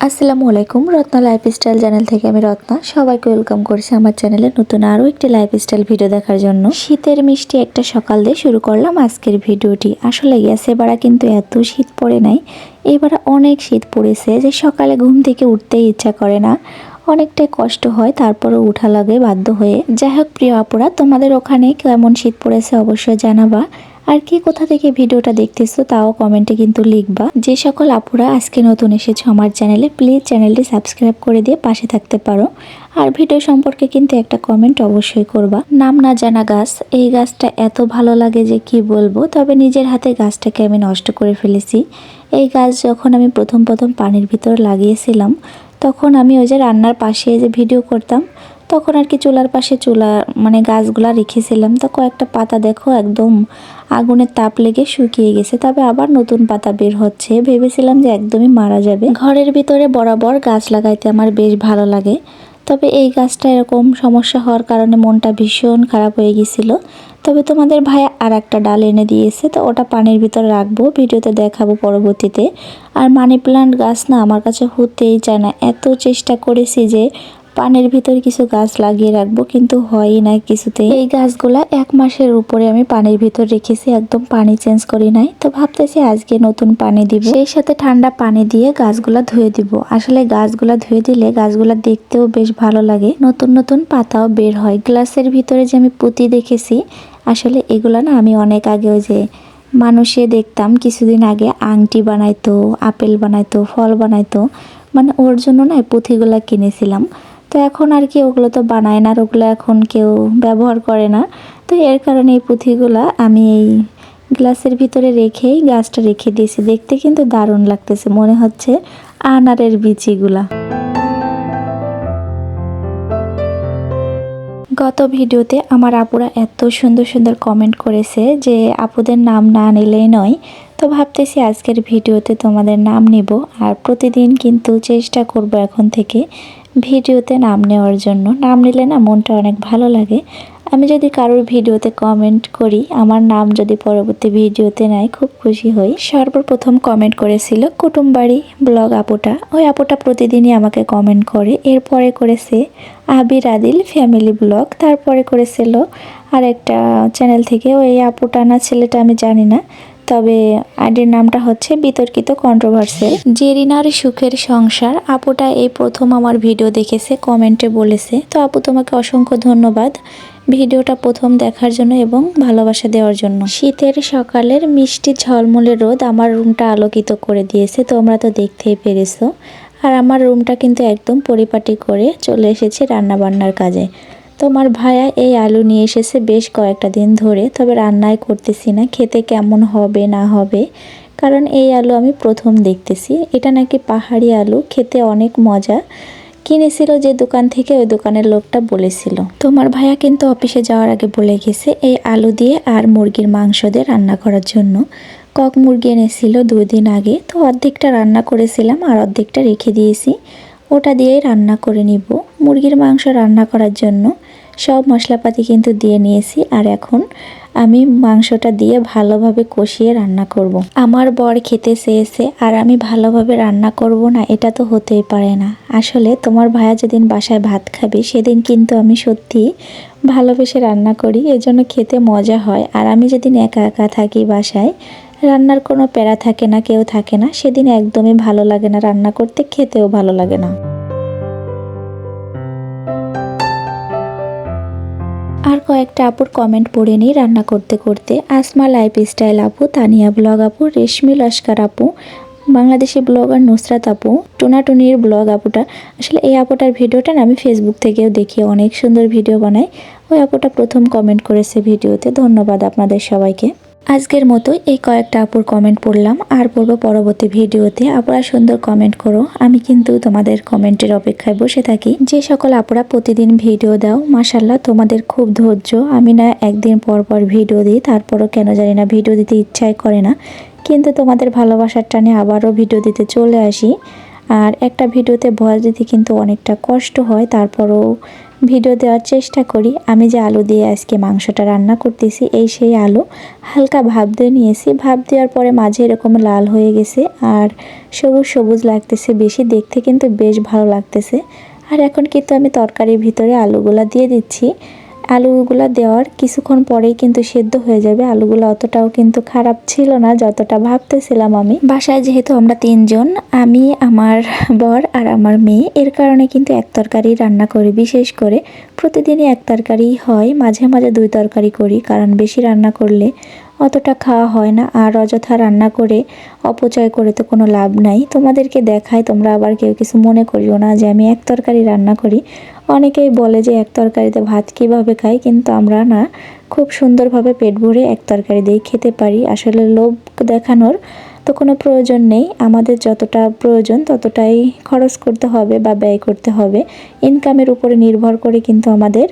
আসসালামু আলাইকুম, Ratna lifestyle channel থেকে আমি রত্না সবাইকে ওয়েলকাম করছি আমার চ্যানেলে নতুন আরও একটি লাইফস্টাইল ভিডিও দেখার জন্য। শীতের মিষ্টি একটা সকাল দিয়ে শুরু করলাম আজকের ভিডিওটি। আসলে এবারে কিন্তু এত শীত পড়ে নাই, এবারে অনেক শীত পড়েছে যে সকালে ঘুম থেকে উঠতেই ইচ্ছা করে না, অনেকটাই কষ্ট হয়, তারপরেও উঠা লাগে বাধ্য হয়ে। যাই হোক প্রিয় আপুরা, তোমাদের ওখানে কেমন শীত পড়েছে অবশ্যই জানাবা, আর কি কোথা থেকে ভিডিওটা দেখতেছো তাও কমেন্টে কিন্তু লিখবা। যে সকল আপুরা আজকে নতুন এসেছো আমার চ্যানেলে, প্লিজ চ্যানেলটি সাবস্ক্রাইব করে দিয়ে পাশে থাকতে পারো। আর ভিডিও সম্পর্কে কিন্তু একটা কমেন্ট অবশ্যই করবা। নাম না জানা গাছ, এই গাছটা এত ভালো লাগে যে কি বলবো, তবে নিজের হাতে গাছটাকে আমি নষ্ট করে ফেলেছি। এই গাছ যখন আমি প্রথম পানির ভিতর লাগিয়েছিলাম, তখন আমি ওই যে রান্নার পাশে যে ভিডিও করতাম, তখন আর কি চুলার পাশে গাছগুলা রেখেছিলাম। তো কয়েকটা পাতা দেখো একদম আগুনের তাপ লেগে শুকিয়ে গেছে, তবে আবার নতুন পাতা বের হচ্ছে। ভেবেছিলাম যে একদমই মারা যাবে। ঘরের ভিতরে বরাবর গাছ লাগাইতে আমার বেশ ভালো লাগে, তবে এই গাছটা এরকম সমস্যা হওয়ার কারণে মনটা ভীষণ খারাপ হয়ে গেছিলো। তবে তোমাদের ভাই আর একটা ডাল এনে দিয়েছে, তো ওটা পানির ভিতরে রাখবো, ভিডিওতে দেখাবো পরবর্তীতে। আর মানি প্লান্ট গাছ না আমার কাছে হতেই চায় না, এত চেষ্টা করেছি যে পানির ভিতরে কিছু গাছ লাগিয়ে রাখবো, কিন্তু হয়ই না কিছুতে। এই গাছগুলা 1 মাসের উপরে আমি পানির ভিতর রেখেছি, একদম পানি চেঞ্জ করি নাই। তো ভাবতেছি আজকে নতুন পানি দিব, সেই সাথে ঠান্ডা পানি দিয়ে গাছগুলা ধুয়ে দিব। আসলে গাছগুলা ধুয়ে দিলে গাছগুলা দেখতেও বেশ ভালো লাগে, নতুন নতুন পাতাও বের হয়। গ্লাসের ভিতরে যে আমি পুঁতি দেখেছি, আসলে এগুলা না আমি অনেক আগে ওই যে মানুষে দেখতাম কিছুদিন আগে আংটি বানাইতো, আপেল বানাইতো, ফল বানাইতো, ওর জন্য না পুঁথিগুলা কিনেছিলাম। তো এখন আর কি ওগুলো তো বানায় না, আর ওগুলো এখন কেউ ব্যবহার করে না। তো এর কারণে এই পুঁথিগুলা আমি এই গ্লাসের ভিতরে রেখেই গাছটা রেখে দিয়েছি। দেখতে কিন্তু দারুণ লাগতেছে, মনে হচ্ছে আনারের বিচিগুলা। গত ভিডিওতে আমার আপুরা এত সুন্দর সুন্দর কমেন্ট করেছে যে আপুদের নাম না নিলেই নয়। তো ভাবতেছি আজকের ভিডিওতে তোমাদের নাম নিব, আর প্রতিদিন কিন্তু চেষ্টা করব এখন থেকে ভিডিওতে নাম নেওয়ার জন্য। নাম নিলে না মনটা অনেক ভালো লাগে। আমি যদি কারোর ভিডিওতে কমেন্ট করি, আমার নাম যদি পরবর্তী ভিডিওতে নেয়, খুব খুশি হই। সর্বপ্রথম কমেন্ট করেছিল কুটুমবাড়ি ব্লগ আপুটা। ওই আপুটা প্রতিদিনই আমাকে কমেন্ট করে। এরপরে করেছে আবির আদিল ফ্যামিলি ব্লগ, তারপরে করেছিল আর একটা চ্যানেল থেকে। ওই আপুটা না ছেলেটা আমি জানি না, তবে আইডির নামটা হচ্ছে বিতর্কিত কন্ট্রোভার্সিয়াল। জেরিনার সুখের সংসার আপুটা এই প্রথম আমার ভিডিও দেখেছে, কমেন্টে বলেছে। তো আপু তোমাকে অসংখ্য ধন্যবাদ ভিডিওটা প্রথম দেখার জন্য এবং ভালোবাসা দেওয়ার জন্য। শীতের সকালের মিষ্টি ঝলমলে রোদ আমার রুমটা আলোকিত করে দিয়েছে, তোমরা তো দেখতেই পেরেছো। আর আমার রুমটা কিন্তু একদম পরিপাটি করে চলে এসেছে রান্নাবান্নার কাজে। তোমার ভাইয়া এই আলু নিয়ে এসেছে বেশ কয়েকটা দিন ধরে, তবে রান্নাই করতেছি না, খেতে কেমন হবে না হবে, কারণ এই আলু আমি প্রথম দেখতেছি। এটা নাকি পাহাড়ি আলু, খেতে অনেক মজা। কিনেছিল যে দোকান থেকে, ওই দোকানের লোকটা বলেছিল। তোমার ভাইয়া কিন্তু অফিসে যাওয়ার আগে বলে গেছে এই আলু দিয়ে আর মুরগির মাংস দিয়ে রান্না করার জন্য। কক মুরগি এনেছিল 2 দিন আগে, তো অর্ধেকটা রান্না করেছিলাম আর অর্ধেকটা রেখে দিয়েছি, ওটা দিয়েই রান্না করে নিব। মুরগির মাংস রান্না করার জন্য সব মশলাপাতি কিন্তু দিয়ে নিয়েছি, আর এখন আমি মাংসটা দিয়ে ভালোভাবে কষিয়ে রান্না করব। আমার বর খেতে চেয়েছে আর আমি ভালোভাবে রান্না করব না, এটা তো হতেই পারে না। আসলে তোমার ভাইয়া যেদিন বাসায় ভাত খাবে সেদিন কিন্তু আমি সত্যি ভালোবেসে রান্না করি, এজন্য খেতে মজা হয়। আর আমি যেদিন একা একা থাকি বাসায়, রান্নার কোনো প্যারা থাকে না, কেউ থাকে না, সেদিন একদমই ভালো লাগে না রান্না করতে, খেতেও ভালো লাগে না। আর কয়েকটা আপুর কমেন্ট পড়ে নিই রান্না করতে করতে। আসমা লাইফস্টাইল আপু, তানিয়া ব্লগ আপু, রেশমি লস্কর আপু, বাংলাদেশি ব্লগার নুসরাত আপু, টুনাটুনির ব্লগ আপুটা। আসলে এই আপুটার ভিডিওটা না আমি ফেসবুক থেকেও দেখি, অনেক সুন্দর ভিডিও বানায়। ওই আপুটা প্রথম কমেন্ট করেছে ভিডিওতে, ধন্যবাদ আপনাদের সবাইকে। আজকের মতো এই কয়েকটা আপুর কমেন্ট পড়লাম, আর পড়বো পরবর্তী ভিডিওতে। আপুরা সুন্দর কমেন্ট করো, আমি কিন্তু তোমাদের কমেন্টের অপেক্ষায় বসে থাকি। যে সকল আপুরা প্রতিদিন ভিডিও দাও, মাশাল্লাহ তোমাদের খুব ধৈর্য। আমি না একদিন পর পর ভিডিও দিই, তারপরও কেন জানি না ভিডিও দিতে ইচ্ছাই করে না, কিন্তু তোমাদের ভালোবাসার টানে আবারও ভিডিও দিতে চলে আসি। আর একটা ভিডিওতে ভয়েস দিতে কিন্তু অনেকটা কষ্ট হয়, তারপরও ভিডিও দেওয়ার চেষ্টা করি। আমি যে আলু দিয়ে আজকে মাংসটা রান্না করতেছি, এই সেই আলু হালকা ভাপ দিয়ে নিয়েছি। ভাপ দেওয়ার পরে মাঝে এরকম লাল হয়ে গেছে আর সবুজ সবুজ লাগতেছে, বেশি দেখতে কিন্তু বেশ ভালো লাগতেছে। আর এখন কিন্তু আমি তরকারির ভিতরে আলুগুলা দিয়ে দিচ্ছি। আলুগুলা দেওয়ার কিছুক্ষণ পরেই কিন্তু সেদ্ধ হয়ে যাবে। আলুগুলো অতটাও কিন্তু খারাপ ছিল না যতটা ভাবতেছিলাম আমি। বাসায় যেহেতু আমরা 3 জন, আমি, আমার বর আর আমার মেয়ে, এর কারণে কিন্তু এক তরকারি রান্না করি। বিশেষ করে প্রতিদিনই এক তরকারি হয়, মাঝে মাঝে 2 তরকারি করি, কারণ বেশি রান্না করলে অতটা খাওয়া হয় না। আর অযথা রান্না করে অপচয় করে তো কোনো লাভ নাই। তোমাদেরকে দেখাই, তোমরা আবার কেউ কিছু মনে করিও না যে আমি এক তরকারি রান্না করি। অনেকেই বলে যে এক তরকারিতে ভাত কিভাবে খাই, কিন্তু আমরা না খুব সুন্দরভাবে পেট ভরে এক তরকারি দিয়ে খেতে পারি। আসলে লোভ দেখানোর তো কোনো প্রয়োজন নেই। আমাদের যতটা প্রয়োজন ততটাই খরচ করতে হবে বা ব্যয় করতে হবে। ইনকামের উপরে নির্ভর করে কিন্তু আমাদের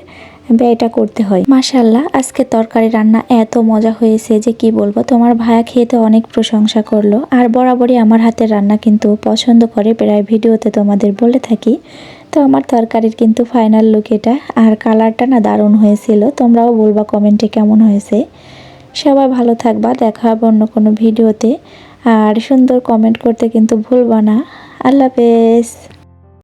ব্যয়টা করতে হয়। মাশাআল্লাহ, আজকে তরকারি রান্না এত মজা হয়েছে যে কি বলবো। তোমার ভাইয়া খেতে অনেক প্রশংসা করলো। আর বরাবরই আমার হাতের রান্না কিন্তু পছন্দ করে, প্রায় ভিডিওতে তোমাদের বলে থাকি। তো আমার তরকারির কিন্তু ফাইনাল লুক এটা। আর কালারটা না দারুণ হয়েছিল। তোমরাও বলবা কমেন্টে কেমন হয়েছে। সবাই ভালো থাকবা, দেখা হবে অন্য কোনো ভিডিওতে। আর সুন্দর কমেন্ট করতে কিন্তু ভুলবা না। আল্লাহ হাফেজ।